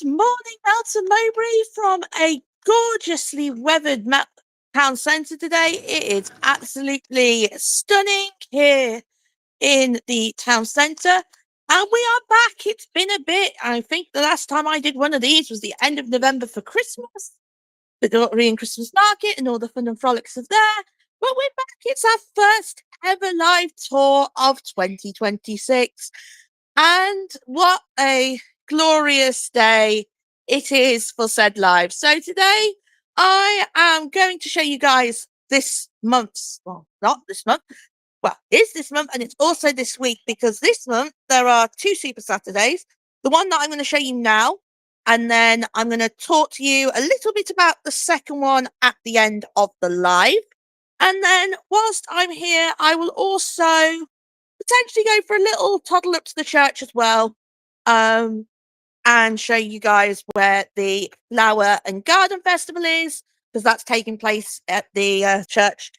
morning, Melton Mowbray, from a gorgeously weathered town centre today. It is absolutely stunning here in the town centre. And we are back. It's been a bit. I think the last time I did one of these was the end of November for Christmas, the Korean Christmas market and all the fun and frolics of there. But we're back. It's our first ever live tour of 2026. And what a glorious day it is for said live. So today I am going to show you guys this month's, well, not this month, well, it's this month and it's also this week, because this month there are two Super Saturdays. The one that I'm going to show you now, and then I'm going to talk to you a little bit about the second one at the end of the live. And then whilst I'm here, I will also potentially go for a little toddle up to the church as well, and show you guys where the Flower and Garden Festival is, because that's taking place at the church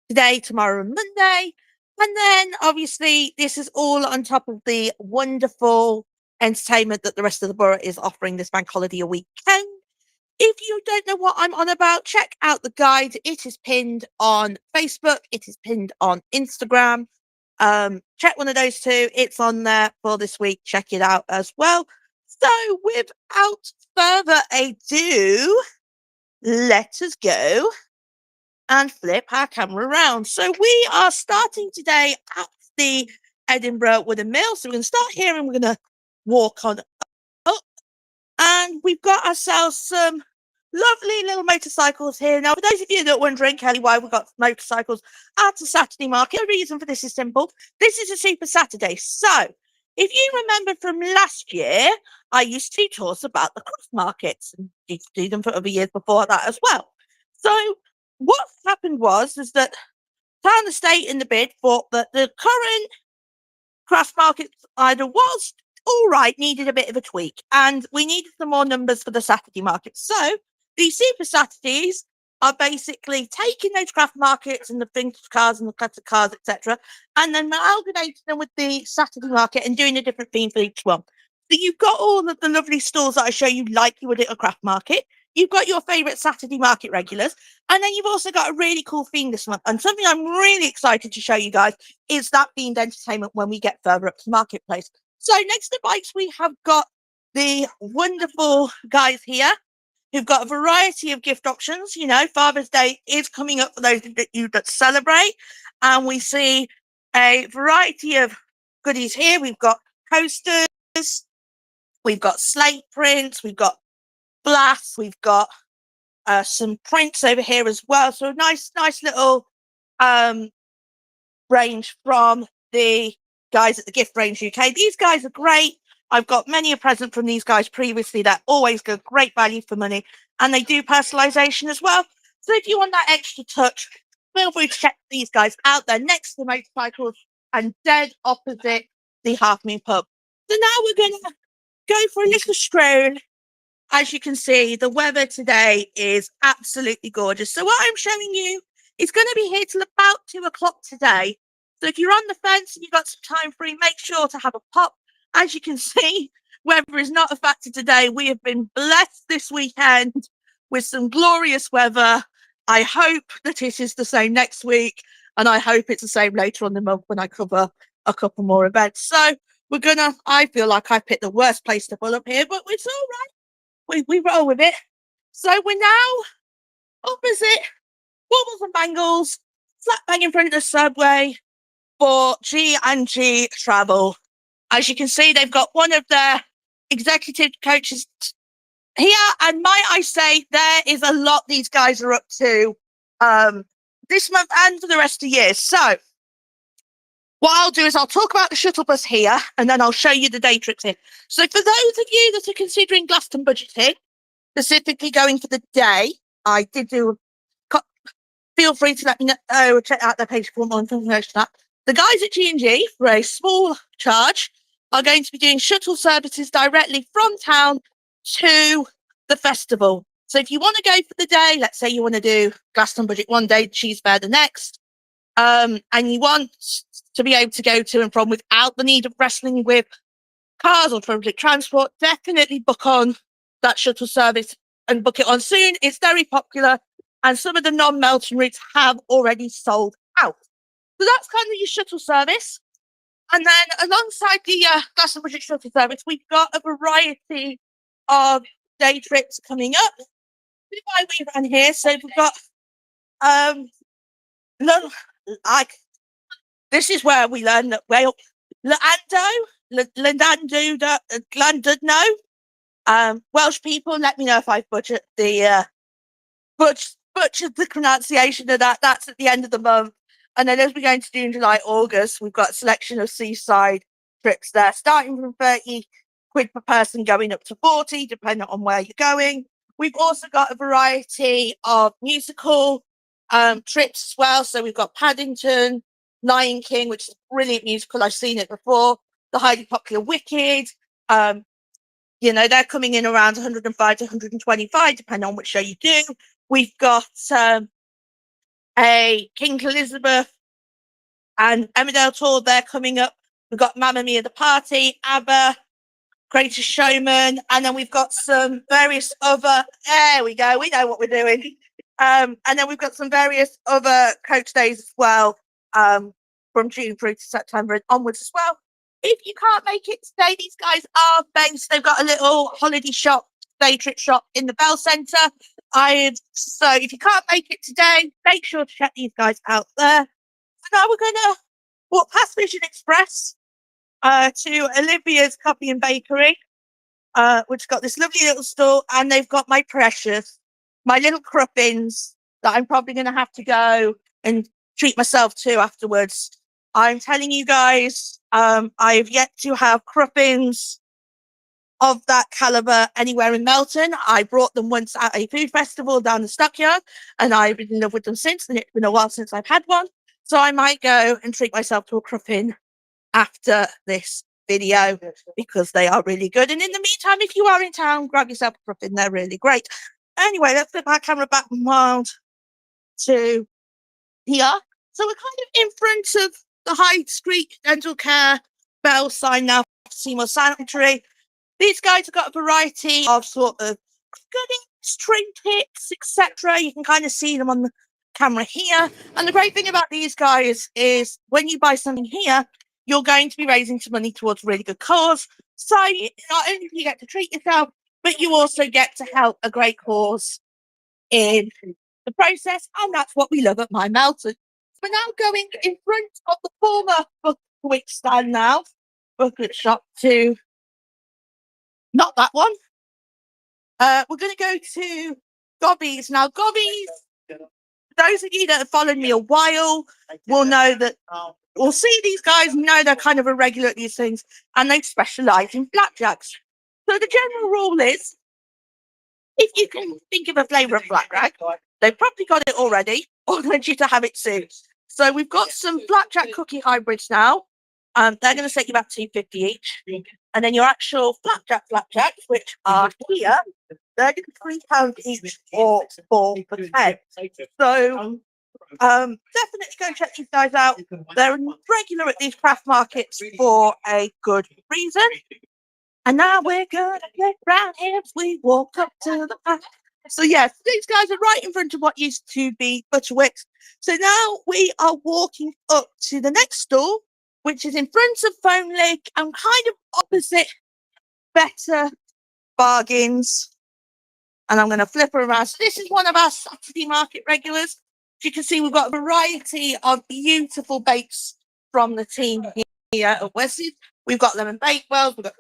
today, tomorrow and Monday. And then obviously this is all on top of the wonderful entertainment that the rest of the borough is offering this bank holiday weekend. If you don't know what I'm on about, check out the guide. It is pinned on Facebook. It is pinned on Instagram. Check one of those two. It's on there for this week. Check it out as well. So without further ado, let us go and flip our camera around. So we are starting today at the Edinburgh Wooden Mill. So we're going to start here and we're going to walk on up. And we've got ourselves some lovely little motorcycles here. Now, for those of you that are wondering, Kelly, why we've got motorcycles at a Saturday market, the reason for this is simple. This is a Super Saturday. So if you remember from last year, I used to talk about the cross markets, and used to do them for other years before that as well. So what happened was that Town Estate in the bid thought that the current cross market either was all right, needed a bit of a tweak, and we needed some more numbers for the Saturday market. So these Super Saturdays are basically taking those craft markets and the vintage cars and the classic cars, etc., and then amalgamating them with the Saturday market and doing a different theme for each one. So you've got all of the lovely stalls that I show you like you would at a craft market. You've got your favourite Saturday market regulars, and then you've also got a really cool theme this month. And something I'm really excited to show you guys is that themed entertainment when we get further up to the marketplace. So next to bikes, we have got the wonderful guys here who've got a variety of gift options. You know, Father's Day is coming up for those of you that celebrate. And we see a variety of goodies here. We've got coasters, we've got slate prints, we've got blasts, we've got some prints over here as well. So a nice little range from the guys at the Gift Range UK. These guys are great. I've got many a present from these guys previously that always go great value for money, and they do personalization as well. So if you want that extra touch, feel free to check these guys out. They're next to the motorcycles and dead opposite the Half Moon pub. So now we're going to go for a little stroll. As you can see, the weather today is absolutely gorgeous. So what I'm showing you is going to be here till about 2 o'clock today. So if you're on the fence and you've got some time free, make sure to have a pop. As you can see, weather is not a factor today. We have been blessed this weekend with some glorious weather. I hope that it is the same next week, and I hope it's the same later on in the month when I cover a couple more events. So I feel like I picked the worst place to pull up here, but it's all right. We roll with it. So we're now opposite Baubles and Bangles, slap bang in front of the subway for G&G Travel. As you can see, they've got one of their executive coaches here, and might I say, there is a lot these guys are up to this month and for the rest of the year. So what I'll do is I'll talk about the shuttle bus here, and then I'll show you the day trips here. So for those of you that are considering Glaston budgeting, specifically going for the day, I did do. Feel free to let me know. Check out their page for more information. The guys at G&G, for a small charge, are going to be doing shuttle services directly from town to the festival. So if you want to go for the day, let's say you want to do Glaston Budget one day, Cheese Fair the next, and you want to be able to go to and from without the need of wrestling with cars or public transport, definitely book on that shuttle service and book it on soon. It's very popular, and some of the non-Melton routes have already sold out. So that's kind of your shuttle service. And then alongside the Glastonbury shuttle service, we've got a variety of day trips coming up. Why we ran here, so we've got this is where we learn that Llandudno. Welsh people, let me know if I've butchered the pronunciation of that. That's at the end of the month. And then as we go into June, July, August, we've got a selection of seaside trips there, starting from 30 quid per person, going up to 40, depending on where you're going. We've also got a variety of musical trips as well. So we've got Paddington, Lion King, which is a brilliant musical. I've seen it before. The highly popular Wicked. They're coming in around 105 to 125, depending on which show you do. We've got a King Elizabeth and Emmerdale tour. They're coming up. We've got Mamma Mia the Party, ABBA, Greatest Showman, and then we've got some various other. There we go. We know what we're doing. And then we've got some various other coach days as well, from June through to September and onwards as well. If you can't make it today, these guys are based. They've got a little holiday shop, day trip shop in the Bell Centre. So if you can't make it today, make sure to check these guys out there. So now we're going to walk past Vision Express to Olivia's Coffee and Bakery, which got this lovely little store, and they've got my little cruffins that I'm probably going to have to go and treat myself to afterwards. I'm telling you guys, I've yet to have cruffins of that caliber anywhere in Melton. I brought them once at a food festival down the Stockyard, and I've been in love with them since, and it's been a while since I've had one. So I might go and treat myself to a cruffin after this video, because they are really good. And in the meantime, if you are in town, grab yourself a cruffin. They're really great. Anyway, let's flip our camera back mild to here. So we're kind of in front of the High Street Dental Care Bell sign now, Seymour Sanctuary. These guys have got a variety of sort of goodies, trinkets, etc. You can kind of see them on the camera here. And the great thing about these guys is when you buy something here, you're going to be raising some money towards a really good cause. So not only do you get to treat yourself, but you also get to help a great cause in the process. And that's what we love at My Melton. We're now going in front of the former booklet stand now, booklet shop to, not that one. We're going to go to Gobbies. Now, Gobbies, those of you that have followed me a while will know that, we'll see these guys, know they're kind of irregular at these things, and they specialise in blackjacks. So the general rule is, if you can think of a flavour of blackjack, they've probably got it already, or they're due to have it soon. So we've got some blackjack cookie hybrids now. They're going to set you about $2.50 each. And then your actual blackjacks, which are here, they're going to be £3 each or 4 for 10. So definitely go check these guys out. They're regular at these craft markets for a good reason. And now we're going to get round here as we walk up to the back. So yes, these guys are right in front of what used to be Butterwicks. So now we are walking up to the next stall, which is in front of Foam Lake and kind of opposite Better Bargains. And I'm going to flip her around. So this is one of our Saturday market regulars. As you can see, we've got a variety of beautiful bakes from the team here at Wessex. We've got lemon bakewells, we've got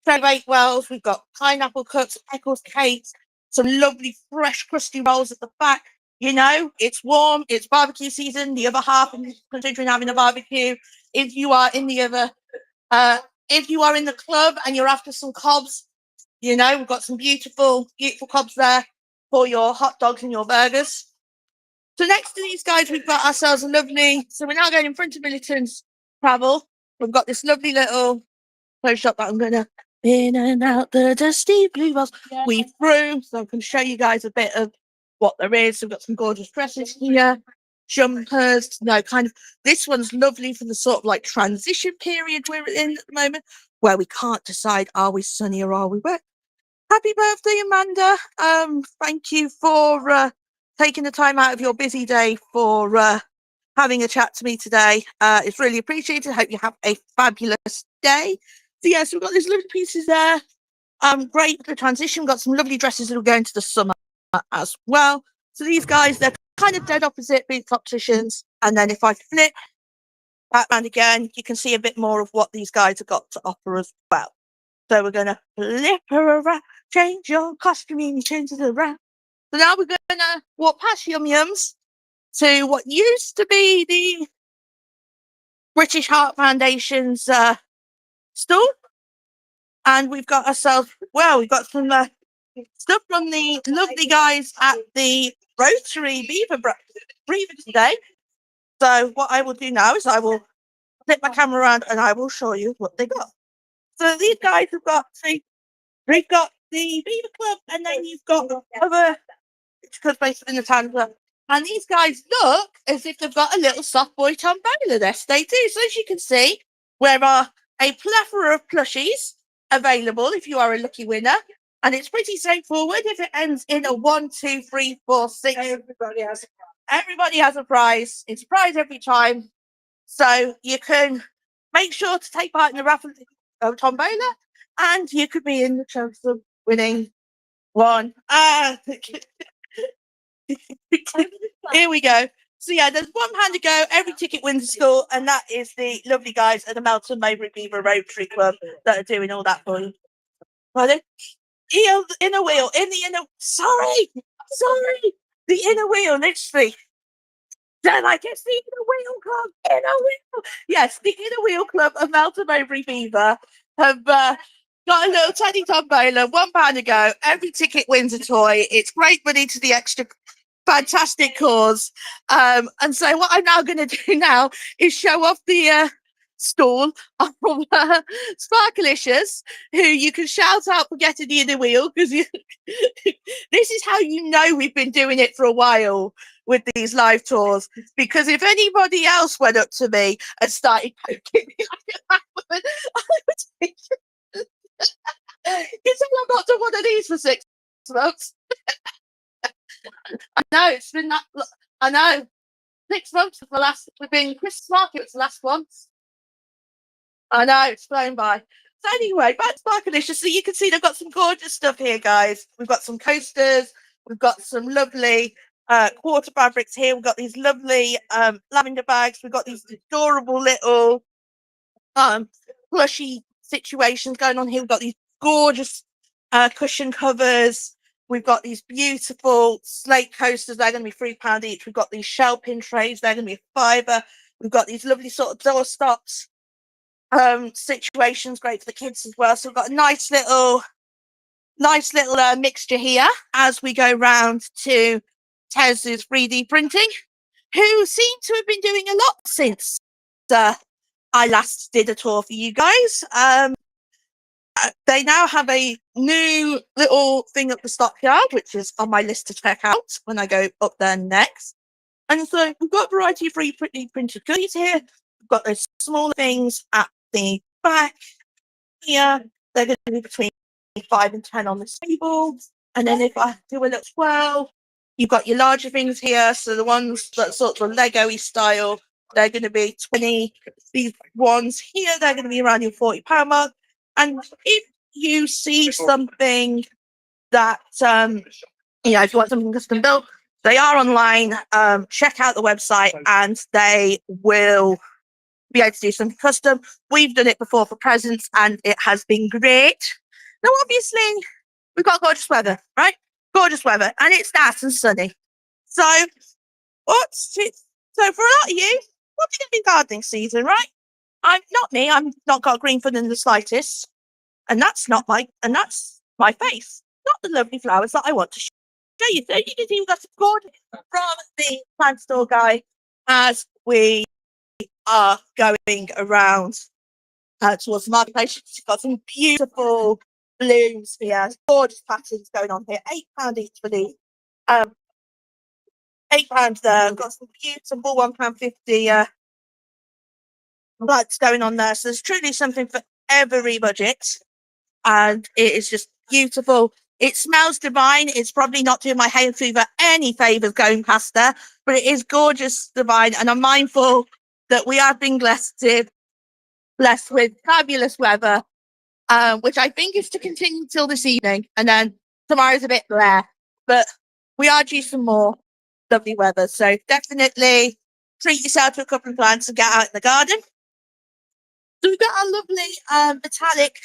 cherry bakewells, we've got pineapple cups, pickles, cakes, some lovely fresh crusty rolls at the back. You know, it's warm, it's barbecue season, the other half, considering having a barbecue. If you are in the club and you're after some cobs, you know, we've got some beautiful, beautiful cobs there for your hot dogs and your burgers. So next to these guys, we've got ourselves a lovely, so we're now going in front of Militant's Travel. We've got this lovely little clothes shop that I'm going to, in and out the dusty blue bells, weave through. So I can show you guys a bit of what there is. So we've got some gorgeous dresses here, jumpers, this one's lovely for the sort of like transition period we're in at the moment, where we can't decide, are we sunny or are we wet? Happy birthday, Amanda. Thank you for taking the time out of your busy day for having a chat to me today. It's really appreciated. Hope you have a fabulous day. So yes, we've got these little pieces there. Great for the transition. We've got some lovely dresses that will go into the summer as well. So these guys, they're kind of dead opposite being competitions. And then if I flip that around again, you can see a bit more of what these guys have got to offer as well. So we're going to flip her around, change your costume, change it around. So now we're going to walk past Yum Yums to what used to be the British Heart Foundation's stall. And we've got ourselves, well, we've got some stuff from the lovely guys at the Rotary Beaver today. So what I will do now is I will flip my camera around and I will show you what they got. So these guys have got, see, we've got the Beaver Club and then you've got other because based in the Tanzania. And these guys look as if they've got a little soft boy tombola. Yes, they do. So as you can see, there are a plethora of plushies available if you are a lucky winner. And it's pretty straightforward. If it ends in a 1, 2, 3, 4, 6, everybody has a prize. It's a prize every time. So you can make sure to take part in the raffle tombola, and you could be in the chance of winning one. Here we go. So yeah, there's £1 to go. Every ticket wins a school, and that is the lovely guys at the Melton Mowbray Beaver Rotary Club that are doing all that for you. Pardon? Inner wheel, in the inner. Sorry, the inner wheel, literally. Then I guess the Inner Wheel Club. Inner Wheel. Yes, the Inner Wheel Club of Melton Mowbray Beaver have got a little tiny tombola, £1 to go. Every ticket wins a toy. It's great money to the extra fantastic cause. And so what I'm now going to do now is show off the stall of Sparkalicious, who you can shout out for getting the inner wheel, because this is how you know we've been doing it for a while with these live tours, because if anybody else went up to me and started poking me like that, you said I've not done one of these for 6 months. I know, it's been that. I know, 6 months of the last. We've been Christmas market was the last one. I know, it's flown by. So anyway, back to Sparkalicious. So you can see they've got some gorgeous stuff here, guys. We've got some coasters. We've got some lovely quarter fabrics here. We've got these lovely lavender bags. We've got these adorable little plushy situations going on here. We've got these gorgeous cushion covers. We've got these beautiful slate coasters. They're going to be £3 each. We've got these shell pin trays. They're going to be £5. We've got these lovely sort of door stops situations, great for the kids as well. So we've got a nice little mixture here as we go round to Tez's 3D printing, who seem to have been doing a lot since I last did a tour for you guys. They now have a new little thing at the stockyard, which is on my list to check out when I go up there next. And so we've got a variety of 3D printed goodies here. We've got those smaller things at the back here. They're going to be between 5 and 10 on this table. And then if I do a little swirl, you've got your larger things here. So the ones that sort of Lego-y style, they're going to be 20. These ones here, they're going to be around your £40 mark. And if you see something that, if you want something custom built, they are online. Check out the website and they will be able to do something custom. We've done it before for presents and it has been great. Now, obviously, we've got gorgeous weather, right? Gorgeous weather, and it's nice and sunny. So, for a lot of you, what's going to be gardening season, right? I'm not got green thumb in the slightest, and that's my face, not the lovely flowers that I want to show you. So you can see we've got some gorgeous from the plant store guy as we are going around towards the marketplace. You've got some beautiful blooms here, gorgeous patterns going on here. £8 each for these. £8 there. We've got some beautiful £1.50 lights going on there. So there's truly something for every budget, and it is just beautiful. It smells divine. It's probably not doing my hay fever any favours going past there, but it is gorgeous divine. And I'm mindful that we have been blessed with fabulous weather, which I think is to continue till this evening. And then tomorrow's a bit rare, but we are due some more lovely weather. So definitely treat yourself to a couple of plants and get out in the garden. So we've got our lovely metallic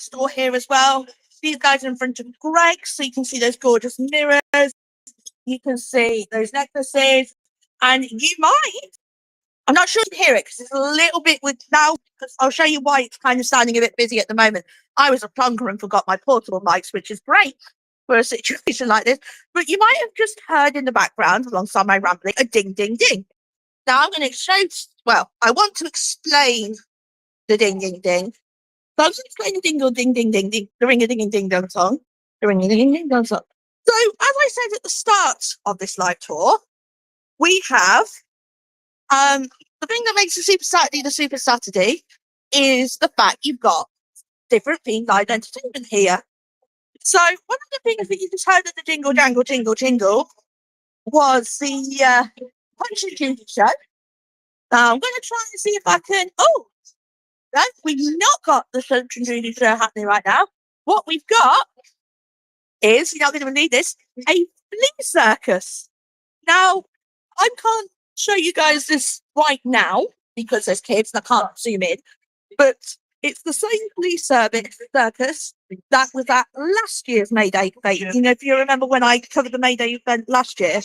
store here as well. These guys are in front of Greg, so you can see those gorgeous mirrors. You can see those necklaces, and you might. I'm not sure you can hear it because it's a little bit with now. Because I'll show you why it's kind of sounding a bit busy at the moment. I was a plonker and forgot my portable mics, which is great for a situation like this. But you might have just heard in the background, alongside my rambling, a ding, ding, ding. Now I'm going to show. Well, I want to explain the ding, ding, ding. So I'm going to explain the dingle, ding, ding, ding, ding, the ring a ding, ding, dong song, the ring a ding, ding, dong song. So as I said at the start of this live tour, we have the thing that makes the Super Saturday is the fact you've got different themed live entertainment here. So one of the things that you just heard of the jingle, jangle, jingle, jingle was the Punch and Judy show. Now I'm going to try and see if I can. Oh, no, we've not got the Punch and Judy show happening right now. What we've got is, you're not going to believe this, a flea circus. Now, I can't show you guys this right now because there's kids and I can't zoom in, but it's the same flea circus that was at last year's May Day event. You know, if you remember when I covered the May Day event last year,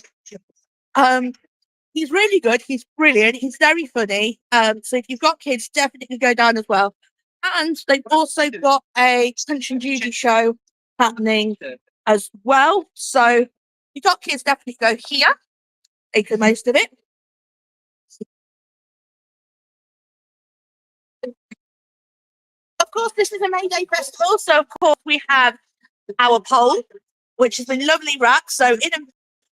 he's really good. He's brilliant. He's very funny. So if you've got kids, definitely go down as well. And they've also got a Punch and Judy show happening as well. So if you've got kids, definitely go here. Make the most of it. Of course, this is a May Day festival. So of course we have our pole, which has been lovely wrapped. So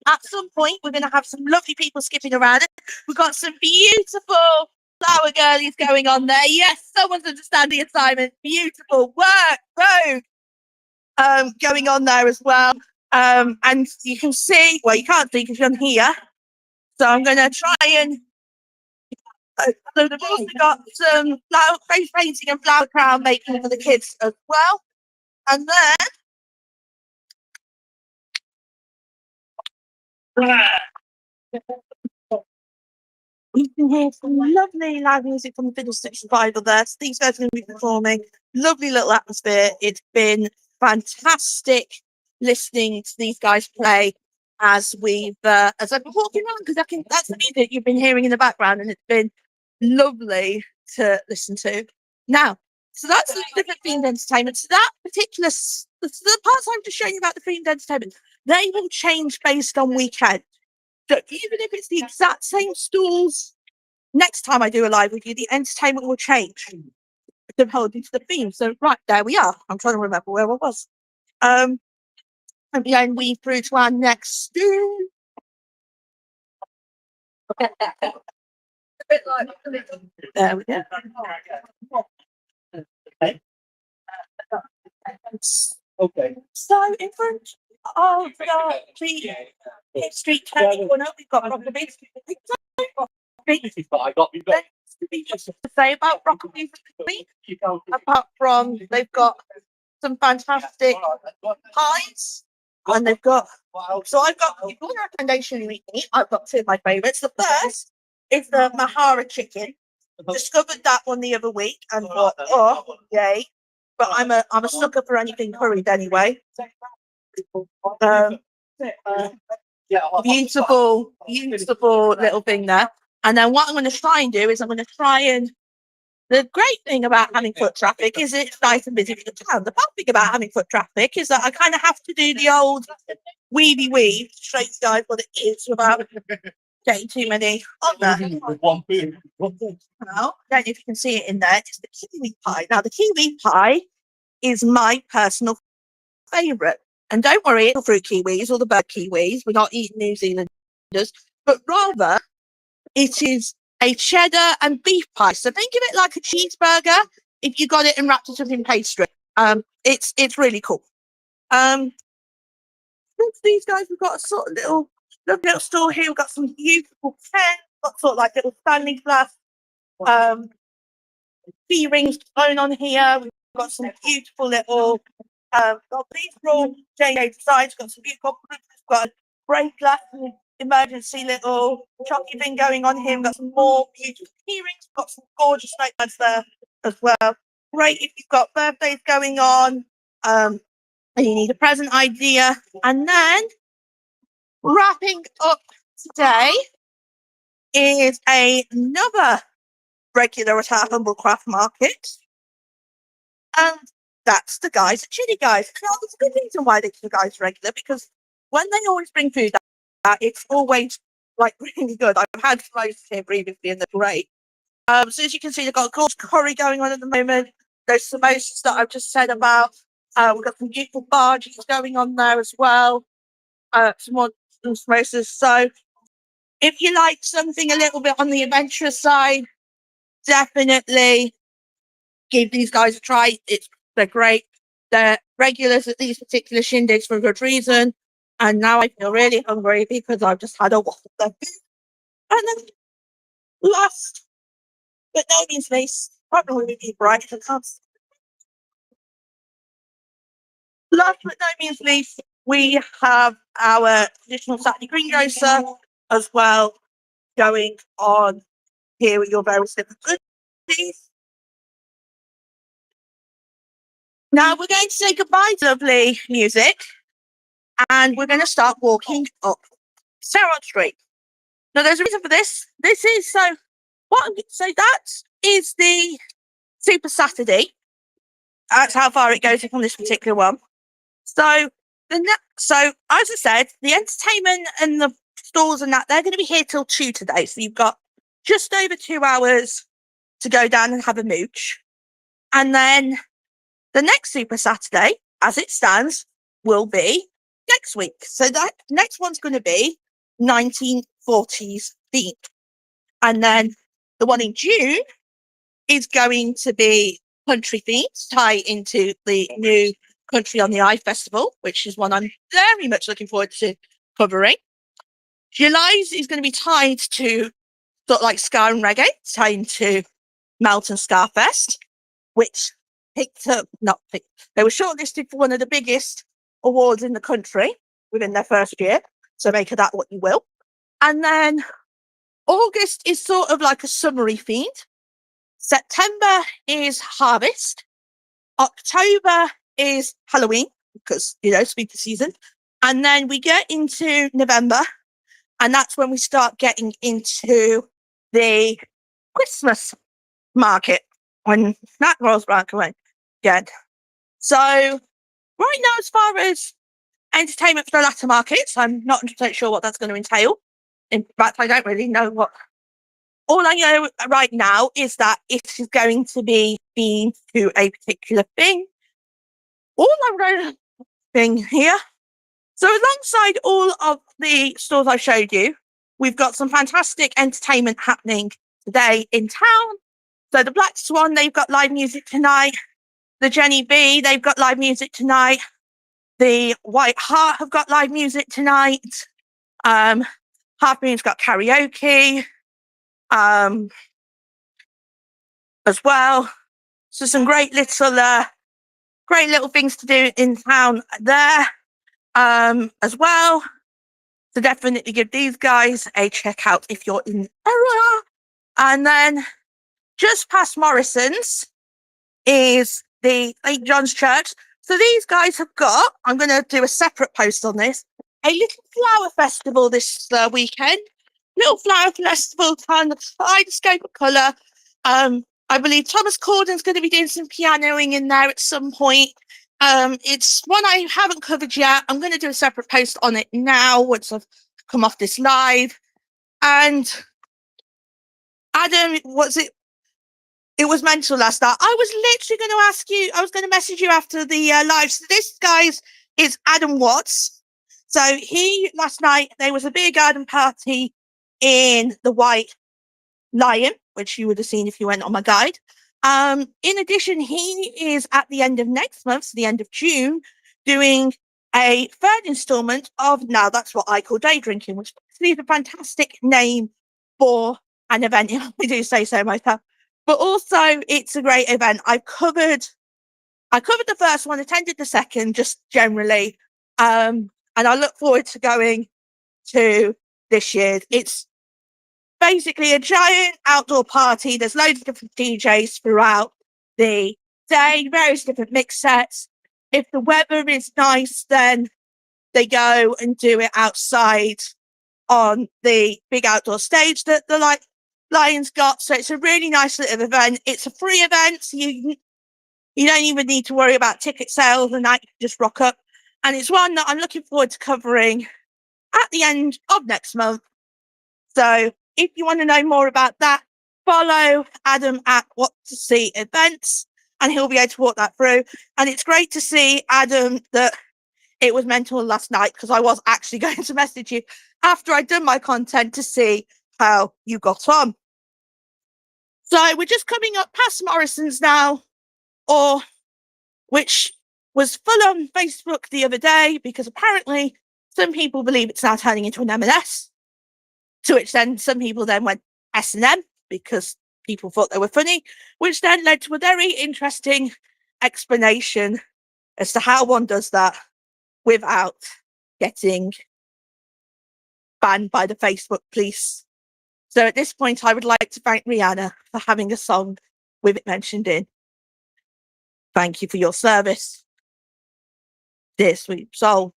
at some point, we're going to have some lovely people skipping around it. We've got some beautiful flower girlies going on there. Yes, someone's understanding the assignment. Beautiful work, Vogue, going on there as well. And you can see, well, you can't see because you're on here. So I'm going to try and. So they've also got some face painting and flower crown making for the kids as well. And then we can hear some lovely live music from the Fiddlesticks Survival there. So these guys are going to be performing. Lovely little atmosphere. It's been fantastic listening to these guys play as I've been walking around because that's the music you've been hearing in the background, and it's been lovely to listen to. Now, so that's the different themed entertainment. So that particular, the parts I'm just showing you about the themed entertainment, they will change based on weekend. So even if it's the exact same stalls, next time I do a live with you, the entertainment will change to hold into the theme. So right, there we are. I'm trying to remember where I was. And then weave through to our next stool. There we go. Okay. So in front of the Street corner, we've got Rockabilly. To say about Rockabilly, apart from they've got some fantastic pies, and they've got. So I've got one recommendation you eat. I've got two of my favourites. The first is the Mahara chicken. Discovered that one the other week and thought, oh, yay! But I'm a sucker for anything curried anyway. Beautiful little thing there. And then what I'm going to try and do is the great thing about having foot traffic is it's nice and busy for the town. The bad thing about having foot traffic is that I kind of have to do the old weavy weave to show you guys what it is without getting too many on there. Now, I don't know if you can see it in there. It's the kiwi pie. Now, the kiwi pie is my personal favourite. And don't worry, it's not fruit kiwis or the bird kiwis. We're not eating New Zealanders, but rather it is a cheddar and beef pie. So think of it like a cheeseburger if you got it and wrapped it up in pastry. It's really cool. Since these guys, we've got a sort of little store here. We've got some beautiful pens, got sort of like little Stanley glass key rings going on here. We've got some beautiful little got these are all J.A. designs. Got some beautiful. We've got a break glass emergency little chocky thing going on here. We've got some more beautiful key rings. We've got some gorgeous notepads there as well. Great if you've got birthdays going on, and you need a present idea. And then wrapping up today is another regular at our humble craft market. And that's the guys at Chili Guys. Now, there's a good reason why they're the guys regular, because when they always bring food out, it's always like really good. I've had most here previously and they're great. So as you can see, they've got a gorgeous curry going on at the moment. Those samosas that I've just said about. We've got some beautiful barges going on there as well. Some more samosas. So if you like something a little bit on the adventurous side, definitely give these guys a try. They're great. They're regulars at these particular shindigs for a good reason. And now I feel really hungry because I've just had a waffle. And then last but no means least, probably be bright. Last but no means least, we have our traditional Saturday greengrocer as well going on here with your various different goodies. Now we're going to say goodbye to lovely music and we're going to start walking up Sarah Street. Now there's a reason for this. This is that is the Super Saturday. That's how far it goes on this particular one. So as I said, the entertainment and the stalls and that, they're going to be here till 2 today. So you've got just over 2 hours to go down and have a mooch. And then the next Super Saturday, as it stands, will be next week. So that next one's going to be 1940s themed. And then the one in June is going to be country themed, tie into the new Country on the Eye Festival, which is one I'm very much looking forward to covering. July's is going to be tied to sort of like ska and reggae, tied into Melton Scarfest, which they were shortlisted for one of the biggest awards in the country within their first year. So make of that what you will. And then August is sort of like a summery themed. September is Harvest. October is Halloween, because, spooky season. And then we get into November, and that's when we start getting into the Christmas market, when that rolls back away again. So right now, as far as entertainment for the latter markets, I'm not 100% sure what that's going to entail. In fact, I don't really know what. All I know right now is that it is going to be themed to a particular thing. All I'm going to thing here. So alongside all of the stores I showed you, we've got some fantastic entertainment happening today in town. So the Black Swan, they've got live music tonight. The Jenny B, they've got live music tonight. The White Hart have got live music tonight. Half Moon's got karaoke as well. So some great little things to do in town there as well. So definitely give these guys a check out if you're in the area. And then just past Morrison's is the St. John's Church. So these guys have got, I'm going to do a separate post on this, a little flower festival this weekend. Little flower festival, kind of kaleidoscope of colour. I believe Thomas Corden's going to be doing some pianoing in there at some point. It's one I haven't covered yet. I'm going to do a separate post on it now once I've come off this live. And Adam, it was mental last night. I was literally going to ask you, I was going to message you after the live. So this, guys, is Adam Watts. So last night, there was a beer garden party in the White Lion, which you would have seen if you went on my guide. In addition, he is at the end of next month, so the end of June, doing a third instalment of Now That's What I Call Day Drinking, which is a fantastic name for an event, if I do say so myself. But also, it's a great event. I covered the first one, attended the second, just generally, and I look forward to going to this year. It's basically a giant outdoor party. There's loads of different DJs throughout the day, various different mix sets. If the weather is nice, then they go and do it outside on the big outdoor stage that the Lions got. So it's a really nice little event. It's a free event. So you don't even need to worry about ticket sales and that. You can just rock up. And it's one that I'm looking forward to covering at the end of next month. So if you want to know more about that, follow Adam at What to See Events, and he'll be able to walk that through. And it's great to see, Adam, that it was mental last night, because I was actually going to message you after I'd done my content to see how you got on. So we're just coming up past Morrison's now, which was full on Facebook the other day, because apparently some people believe it's now turning into an M&S, to which then some people then went S&M because people thought they were funny, which then led to a very interesting explanation as to how one does that without getting banned by the Facebook police. So at this point, I would like to thank Rihanna for having a song with it mentioned in. Thank you for your service, dear sweet soul.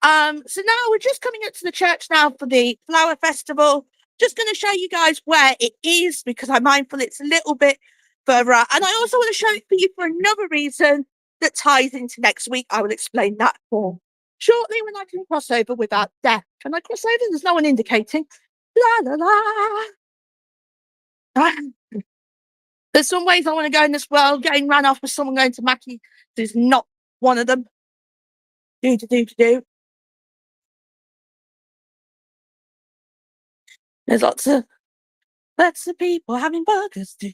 So now we're just coming up to the church now for the Flower Festival. Just going to show you guys where it is, because I'm mindful it's a little bit further out. And I also want to show it for you for another reason that ties into next week. I will explain that more shortly when I can cross over without death. Can I cross over? There's no one indicating. La la la. There's some ways I want to go in this world. Getting ran off with someone going to Mackie is not one of them. Do. There's lots of people having burgers. Do.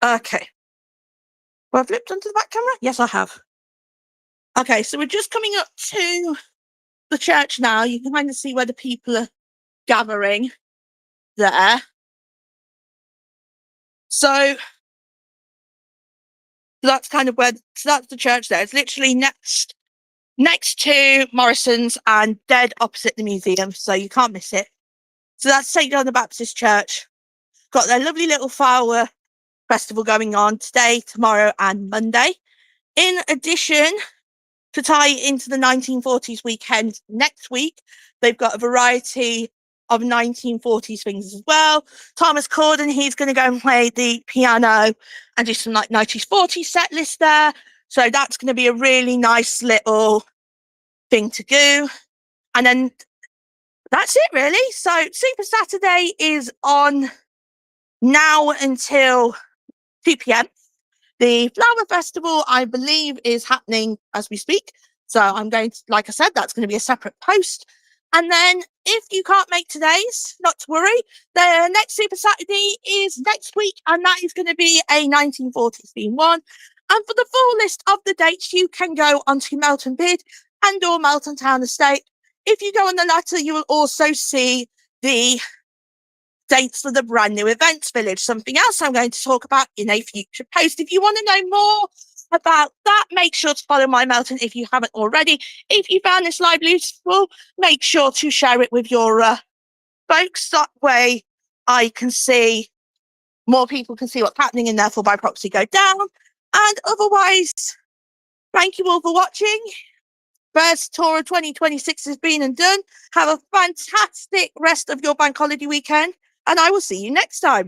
Okay. Well, I flipped onto the back camera? Yes, I have. Okay, so we're just coming up to the church now. You can kind of see where the people are gathering there. So that's kind of that's the church there. It's literally next to Morrison's and dead opposite the museum, so you can't miss it. So that's St. John the Baptist Church. Got their lovely little flower festival going on today, tomorrow, and Monday. In addition, to tie into the 1940s weekend next week, they've got a variety of 1940s things as well. Thomas Corden, he's going to go and play the piano and do some like 90s, 40s set list there. So that's going to be a really nice little thing to do. And then that's it, really. So Super Saturday is on now until 2 p.m. The Flower Festival, I believe, is happening as we speak. So I'm going to, like I said, that's going to be a separate post. And then if you can't make today's, not to worry, the next Super Saturday is next week, and that is going to be a 1940s theme one. And for the full list of the dates, you can go onto Melton Bid and or Melton Town Estate. If you go on the latter, you will also see the dates for the brand new events village, something else I'm going to talk about in a future post. If you want to know more about that, make sure to follow my Melton if you haven't already. If you found this live useful, make sure to share it with your folks. That way I can see, more people can see what's happening and therefore by proxy go down. And otherwise, thank you all for watching. First tour of 2026 has been and done. Have a fantastic rest of your bank holiday weekend, and I will see you next time.